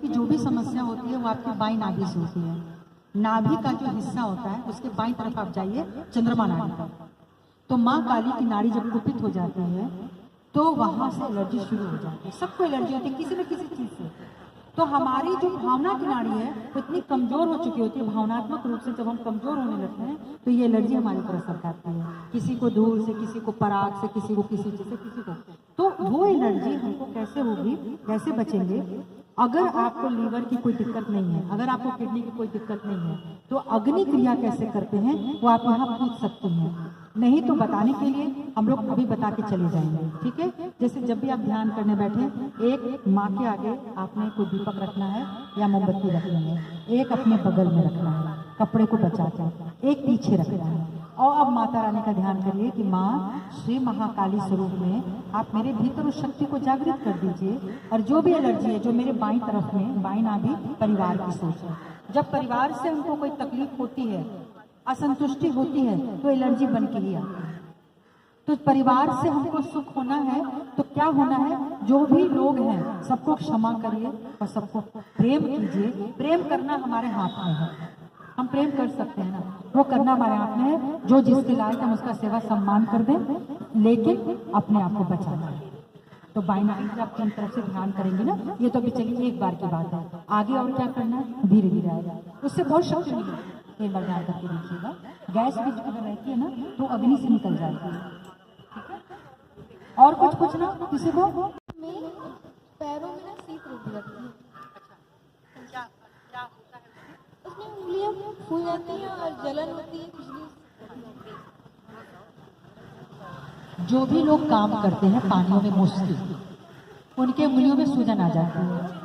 की जो भी समस्या होती है वो आपकी बाई नाभि से होती है। नाभि का जो हिस्सा होता है उसके बाईं तरफ आप जाइए, चंद्रमा नाड़ी पर। तो माँ काली की नाड़ी जब कुपित हो जाती है तो वहां से एलर्जी शुरू हो जाती है। सबको एलर्जी होती है किसी न किसी चीज से। तो हमारी जो भावना की नाड़ी है वो इतनी कमजोर हो चुकी होती है, भावनात्मक रूप से जब हम कमजोर होने लगते हैं तो ये एलर्जी हमारे ऊपर असर करती है। किसी को दूर से, किसी को पराग से, किसी को किसी चीज से, किसी को। तो वो एलर्जी हमको कैसे होगी, कैसे बचेंगे? अगर आपको लीवर की कोई दिक्कत नहीं है, अगर आपको किडनी की कोई दिक्कत नहीं है, तो अग्नि क्रिया कैसे करते हैं वो आप यहाँ पूछ सकती हैं। नहीं तो बताने के लिए हम लोग अभी बता के चले जाएंगे, ठीक है? जैसे जब भी आप ध्यान करने बैठे, एक माँ के आगे आपने कोई दीपक रखना है या मोमबत्ती रखनी है, एक अपने बगल में रखना है, कपड़े को बचा के, एक पीछे रखना है। और अब माता रानी का ध्यान करिए कि माँ श्री महाकाली स्वरूप में आप मेरे भीतर उस शक्ति को जागृत कर दीजिए। और जो भी एलर्जी है, जो मेरे बाईं तरफ में, बाईं नाभि परिवार की सोच है। जब परिवार से हमको कोई तकलीफ होती है, असंतुष्टि होती है, तो एलर्जी बन के ही आती है। तो परिवार से हमको सुख होना है तो क्या होना है? जो भी लोग हैं सबको क्षमा करिए और सबको प्रेम कीजिए। प्रेम करना हमारे हाथ में है, हम प्रेम कर सकते हैं ना, वो करना हमारे हाथ में है। जो जिसके लायक हम उसका सेवा सम्मान कर दें, लेकिन अपने आप को बचाना है। तो बाईं नाभि आप तीन तरफ से ध्यान करेंगे ना, ये तो अभी चलिए एक बार की बात है। आगे और क्या करना है धीरे धीरे आएगा, उससे बहुत शक्ति मिलेगी। एक बार ध्यान करके देखिएगा, गैस भी अगर रहती है ना तो अग्नि से निकल जाती है। और कुछ पूछना किसी को? पैरों में ना सीत रोटी लगती है, उसमें उंगलियां फूल जाती हैं और जलन होती है बिजली। जो भी लोग काम करते हैं पानियों में मोस्टली, उनके उंगलियों में सूजन आ जाती है।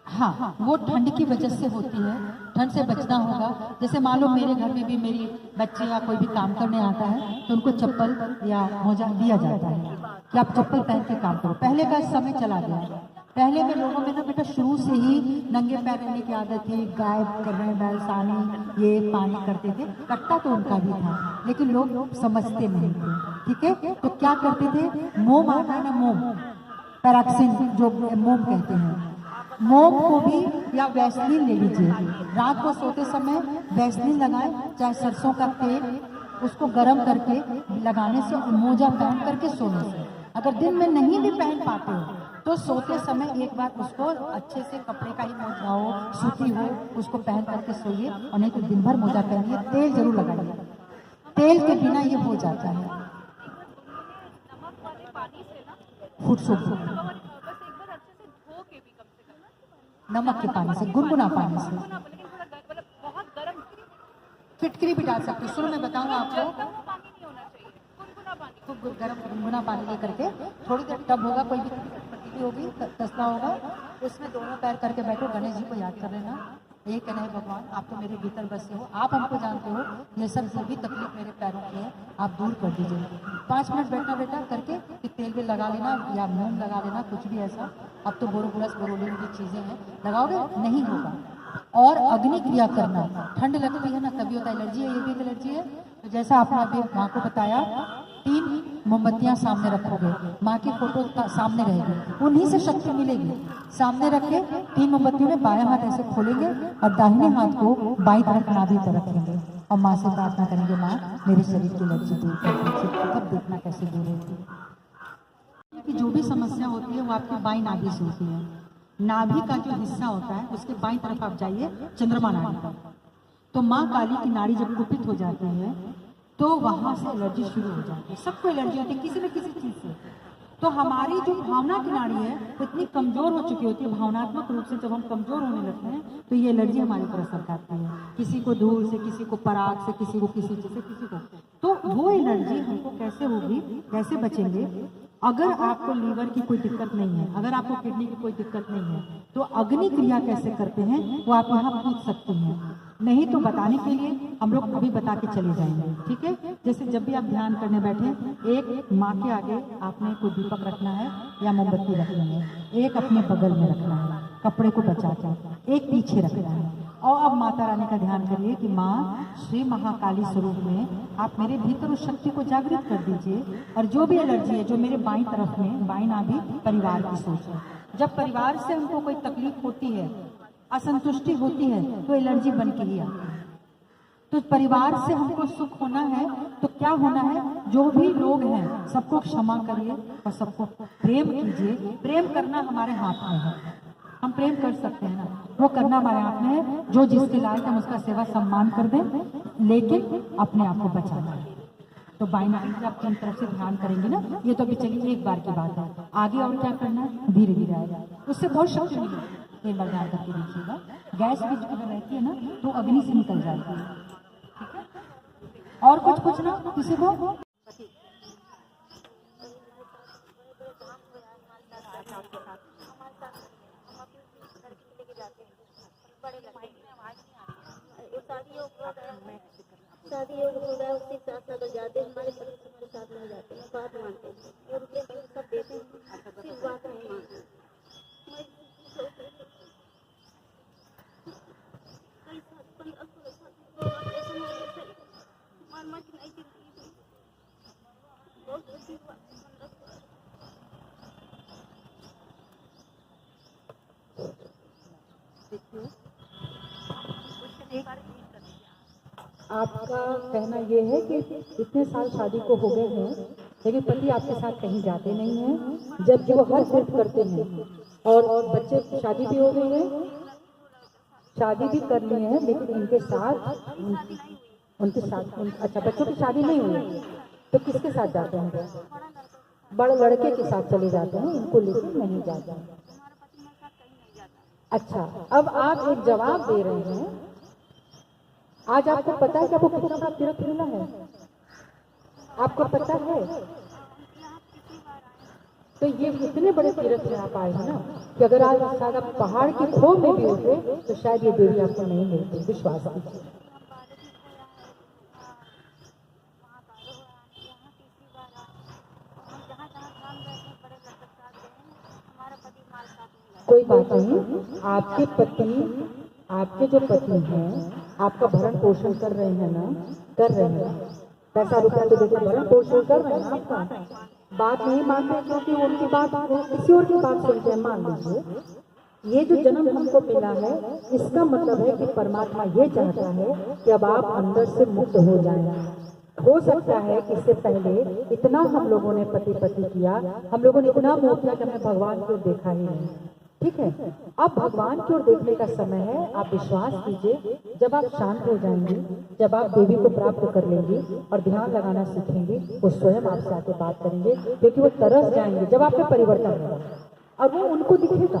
हाँ, वो ठंड की वजह से होती है, ठंड से बचना होगा। जैसे मान लो मेरे घर में भी मेरी बच्चे या कोई भी काम करने आता है तो उनको चप्पल या मोजा दिया जाता है कि आप चप्पल पहन के काम करो। पहले का समय चला गया। पहले में लोगों में ना बेटा शुरू से ही नंगे पैर रहने की आदत थी, गाय कर रहे हैं, बैलसानी ये पानी करते थे। कट्टा तो उनका भी था, लेकिन लोग समझते नहीं थे, ठीक है? तो क्या करते थे? मोम आता है ना, मोम, पैराक्सिन जो मोम कहते हैं, मोम को भी या वैसलीन ले लीजिए। रात को सोते समय वैसलीन लगाएं, चाहे सरसों का तेल, उसको गर्म करके लगाने से और मोजा पहन करके सोने से। अगर दिन में नहीं भी पहन पाते हो तो सोते समय एक बार उसको अच्छे से कपड़े का ही मोजा हो, सूती हो, उसको पहन करके सोइए। और नहीं तो दिन भर मोजा पहनिए, तेल जरूर लगाइए, तेल के बिना ये हो जाता है। फुट सूख नमक के पानी से, गुनगुना पानी से, फिटकरी भी डाल सकते। शुरू में बताऊँ आपको, खूब गर्म गुनगुना पानी लेकर के थोड़ी देर टब होगा, कोई भी होगी, तसला होगा, उसमें दोनों पैर करके बैठो। गणेश जी को याद कर लेना, ये कहना है भगवान आप तो मेरे भीतर बसे हो, आप हमको जानते हो, ये सब जो भी तकलीफ मेरे पैरों की है आप दूर कर दीजिए। 5 मिनट बैठना बेटा करके फिर तेल भी लगा लेना या मोम लगा लेना, कुछ भी ऐसा। अब तो बोरोप्लस बोरोलिन की चीजें हैं, लगाओगे नहीं होगा। और अग्नि क्रिया करना, ठंड लगती है ना तभी होता है, एलर्जी है, ये भी एलर्जी है। तो जैसा आपने अभी माँ को बताया, 3 मोमबत्तियां सामने रखोगे, माँ की फोटो सामने रहेगी, उन्हीं से शक्ति मिलेगी। सामने रख के 3 मोमबत्तियों में बायां हाथ ऐसे खोलेंगे और दाहिने हाथ को बाईं तरफ नाभि पर रखेंगे और माँ से प्रार्थना करेंगे, माँ मेरे शरीर की एलर्जी दूर कर दीजिए। तब देखना कैसे दूर होती है। कि जो भी समस्या होती है वो आपकी बाईं नाभि से होती है। नाभि का जो हिस्सा होता है उसके बाईं तरफ आप जाइए, चंद्रमा नाड़ी पर। तो माँ काली की नाड़ी जब कुपित हो जाती है तो वहां से एलर्जी शुरू हो जाती है। सबको एलर्जी होती है किसी न किसी चीज से। तो हमारी जो भावना की नाड़ी है वो इतनी कमजोर हो चुकी होती है, भावनात्मक रूप से जब हम कमजोर होने लगते हैं तो ये एलर्जी हमारे ऊपर असर करती है। किसी को दूर से, किसी को पराग से, किसी को किसी चीज से, किसी को। तो वो एलर्जी हमको कैसे होगी, कैसे बचेंगे? अगर आपको लीवर की कोई दिक्कत नहीं है, अगर आपको किडनी की कोई दिक्कत नहीं है, तो अग्नि क्रिया कैसे करते हैं वो आप यहाँ पूछ सकती हैं। नहीं तो बताने के लिए हम लोग अभी बता के चले जाएंगे, ठीक है? जैसे जब भी आप ध्यान करने बैठे, एक माँ के आगे आपने कोई दीपक रखना है या मोमबत्ती रखनी है, एक अपने बगल में रखना है, कपड़े को बचा के, एक पीछे रखना है। और अब माता रानी का ध्यान करिए कि माँ श्री महाकाली स्वरूप में आप मेरे भीतर उस शक्ति को जागृत कर दीजिए। और जो भी एलर्जी है, जो मेरे बाईं तरफ में, बाईं नाभि परिवार की सोच है, जब परिवार से हमको कोई तकलीफ होती है, असंतुष्टि होती है, तो एलर्जी बन के ही आती है। तो परिवार से हमको सुख होना है तो क्या होना है, जो भी लोग हैं सबको क्षमा करिए और सबको प्रेम कीजिए। प्रेम करना हमारे हाथ में है, हम प्रेम कर सकते हैं ना, वो करना हमारे हाथ में है। जो जिसके लायक हम उसका सेवा सम्मान कर दें, लेकिन अपने आप को बचाना है। तो बाई माइंड आप अपनी तरफ से ध्यान करेंगे ना, ये तो अभी चलिए एक बार की बात है, आगे और क्या करना है धीरे धीरे आएगा, उससे बहुत शक्ति मिलेगी। एक बार ध्यान करके देखिएगा, गैस भी अगर रहती है ना तो अग्नि से निकल जाएगी। ठीक है, और कुछ पूछना किसी को? शादी योग हो गया, उसके साथ अगर जाते हैं हमारे पति हमारे साथ नहीं जाते हैं, बात मानते हैं और रुपये सब देते हैं, सिर्फ बात नहीं मानते। आपका कहना ये है कि इतने साल शादी को हो गए हैं लेकिन पति आपके साथ कहीं जाते नहीं हैं, जबकि वो हर सिर्फ करते हैं और बच्चे शादी भी हो गई है, शादी भी कर लिए हैं, लेकिन इनके साथ उनके साथ अच्छा बच्चों की शादी नहीं हुई तो किसके साथ जाते हैं? बड़े लड़के के साथ चले जाते हैं, इनको लेकर नहीं जाते हैं। अच्छा, अब आप एक जवाब दे रहे हैं। आज आपको पता है कि आपको कितना बड़ा तीर्थ मिला है? आपको पता है? तो ये इतने बड़े तीर्थ में आप आए हैं ना कि अगर आज शायद आप पहाड़ की खो में भी होते तो शायद ये देवी आपको नहीं मिलती, विश्वास कीजिए। कोई बात नहीं, आपके पति, आपके जो पति हैं आपका भरण पोषण कर रहे हैं ना, कर रहे हैं, पैसा रुपया तो देकर भरण पोषण कर रहे हैं आपका। बात नहीं मानते क्योंकि उनकी बात किसी और की बात सुनते हैं। मान लीजिए ये जो जन्म हमको मिला है, इसका मतलब है कि परमात्मा ये चाहता है कि अब आप अंदर से मुक्त हो जाएं। हो सकता है कि इससे पहले इतना हम लोगों ने पति पति किया, हम लोगों ने इतना मोह किया कि हमने भगवान को देखा ही नहीं। ठीक है, अब भगवान की ओर देखने का समय है। आप विश्वास कीजिए, जब आप शांत हो जाएंगी, जब आप देवी को प्राप्त कर लेंगी और ध्यान लगाना सीखेंगी, वो स्वयं आपसे आके बात करेंगे, क्योंकि वो तरस जाएंगे जब आप में परिवर्तन होगा और वो उनको दिखेगा,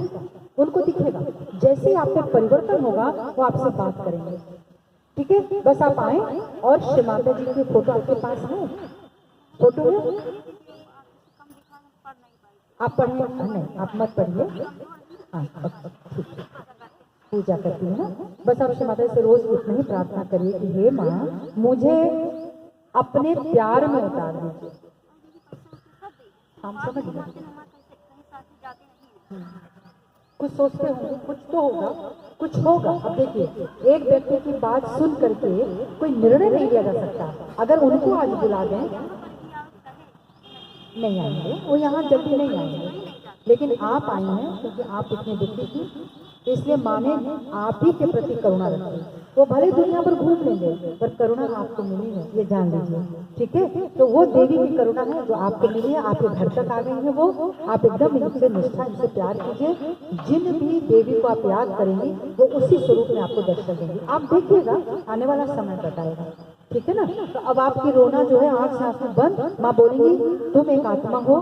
उनको दिखेगा। जैसे ही आप में परिवर्तन होगा वो आपसे बात करेंगे। ठीक है, बस आप आए और श्री माता जी की फोटो आपके पास है, फोटो है, आप पढ़िए नहीं, आप मत पढ़िए। हाँ, पूजा करती है ना, बस आप श्री माता से रोज इतना ही प्रार्थना करिए कि हे माँ मुझे अपने प्यार में उतार दीजिए। हम समझ गए, कुछ सोचते होंगे, कुछ तो होगा, कुछ होगा। अब देखिए, एक व्यक्ति की बात सुन करके कोई निर्णय नहीं लिया जा सकता। अगर उनको आज बुला दें नहीं आएंगे, वो यहाँ जल्दी नहीं आएंगे, लेकिन आप आई हैं क्योंकि आप इतने दुखी थी, इसलिए माने आप ही के प्रति करुणा रखी। वो भले दुनिया पर घूम लेंगे पर करुणा आपको मिली है, ये जान लीजिए। ठीक है, तो वो देवी की करुणा है जो आपको मिली है, आपके घर तक आ गई है। वो आप एकदम इनसे निष्ठा, इनसे प्यार कीजिए। जिन भी देवी को आप याद करेंगे वो उसी स्वरूप में आपको दर्शन देंगे। आप देखिएगा, आने वाला समय बताएगा। ठीक है ना, तो अब आपकी रोना जो है आँख से आंसू बंद। माँ बोलेंगी तुम एक आत्मा हो,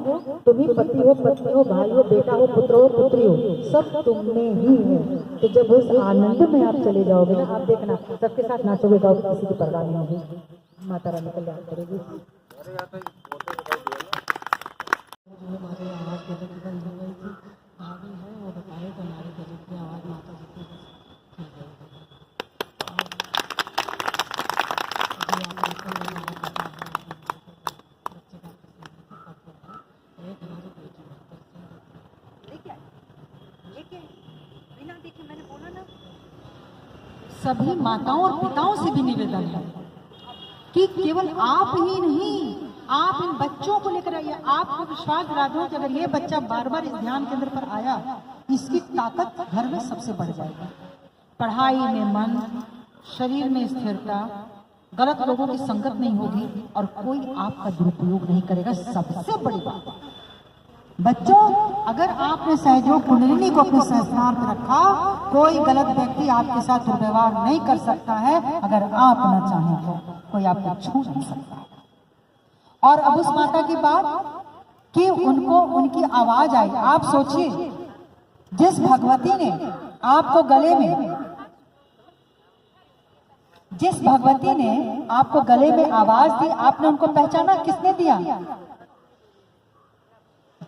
तुम ही पति हो, पत्नी हो, भाई हो, बेटा हो, पुत्र हो, पुत्री हो, सब तुम में ही है। तो जब उस आनंद में आप चले जाओगे ना, आप देखना सबके साथ नाचोगे, गाओगे, किसी की परवाह नहीं होगी। माता रानी कल्याण करेगी। हमारी आवाज गजब की बंद हो गई थी, भाभी है वो बताए तो हमारी गजब की आवाज माता जी की ठीक है। सभी माताओं और पिताओं से भी निवेदन है कि केवल आप ही नहीं, आप इन बच्चों को लेकर आइए। आपको विश्वास दिला दूं कि अगर ये बच्चा बार बार इस ध्यान केंद्र पर आया, इसकी ताकत घर में सबसे बढ़ जाएगी। पढ़ाई में मन, शरीर में स्थिरता, गलत लोगों की संगत नहीं होगी और कोई आपका दुरुपयोग नहीं करेगा। सबसे बड़ी बात, बच्चों, अगर आपने सहयोग कुंडलिनी को अपने सहस्त्रार पर रखा, कोई गलत व्यक्ति आपके साथ दुर्व्यवहार नहीं कर सकता है। अगर आप न चाहें तो कोई आपको छू नहीं सकता। और अब उस माता की बात कि उनको उनकी आवाज आई। आप सोचिए, जिस भगवती ने आपको गले में, जिस भगवती ने आपको गले में आवाज दी, आपने उनको पहचाना? किसने दिया?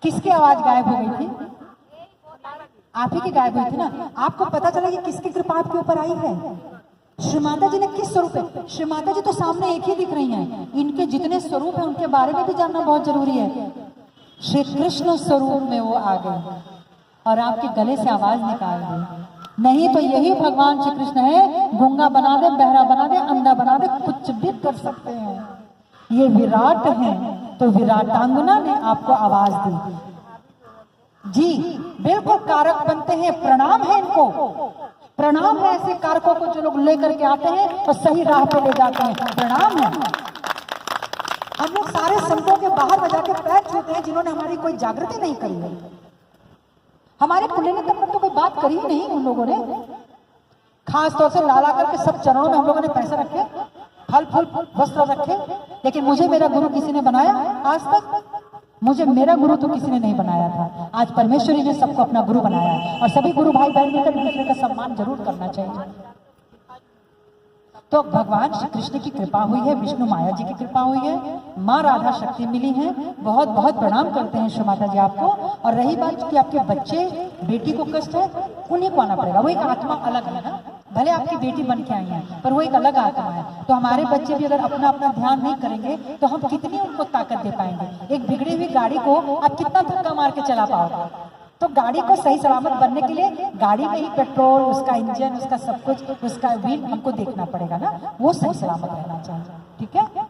किसकी आवाज गायब हो गई थी? आप ही की गायब हुई थी ना। आपको पता चला कि किसकी कृपा आपके ऊपर आई है? श्री माता जी ने किस स्वरूप है? श्री माता जी तो सामने एक ही दिख रही हैं। इनके जितने स्वरूप हैं उनके बारे में भी जानना बहुत जरूरी है। श्री कृष्ण स्वरूप में वो आ गए और आपके गले से आवाज निकाल दी। नहीं तो यही भगवान श्री कृष्ण है, गूंगा बना दे, बहरा बना दे, अंधा बना दे, कुछ भी कर सकते हैं। ये विराट है, तो विराटांगना ने आपको आवाज दी। जी बिल्कुल कारक बनते हैं। प्रणाम है इनको, प्रणाम है ऐसे कारकों को जो लोग लेकर के आते हैं और सही राह पे ले जाते हैं। प्रणाम है। हम लोग सारे संतों के बाहर बजा के पैर छूते हैं जिन्होंने हमारी कोई जागृति नहीं करी है। हमारे कुंडलिनी तक पर तो कोई बात करी ही नहीं उन लोगों ने। खास तौर से लाला करके सब चरणों में हम लोगों ने पैसे रखे, फल फूल वस्त्र रखे, लेकिन मुझे मेरा गुरु किसी ने बनाया? आज तक मुझे मेरा गुरु तो किसी ने नहीं बनाया था। आज परमेश्वरी ने सबको अपना गुरु बनाया है और सभी गुरु भाई बहन मिलकर दूसरे का सम्मान जरूर करना चाहिए। तो भगवान श्री कृष्ण की कृपा हुई है, विष्णु माया जी की कृपा हुई है, माँ राधा शक्ति मिली है। बहुत बहुत प्रणाम करते हैं श्री माता जी आपको। और रही बात कि आपके बच्चे, बेटी को कष्ट है, उन्हीं को आना पड़ेगा। वो एक आत्मा अलग है ना, भले आपकी बेटी बन के आई है पर वो एक अलग आत्मा है। तो हमारे बच्चे भी अगर अपना अपना ध्यान नहीं करेंगे तो हम कितनी उनको ताकत दे पाएंगे? एक बिगड़ी हुई गाड़ी को आप कितना धक्का मार के चला पाओगे? तो गाड़ी को सही सलामत बनने के लिए गाड़ी में ही पेट्रोल, उसका इंजन, उसका सब कुछ, उसका व्हील हमको देखना पड़ेगा ना, वो सही सलामत रहना चाहिए। ठीक है।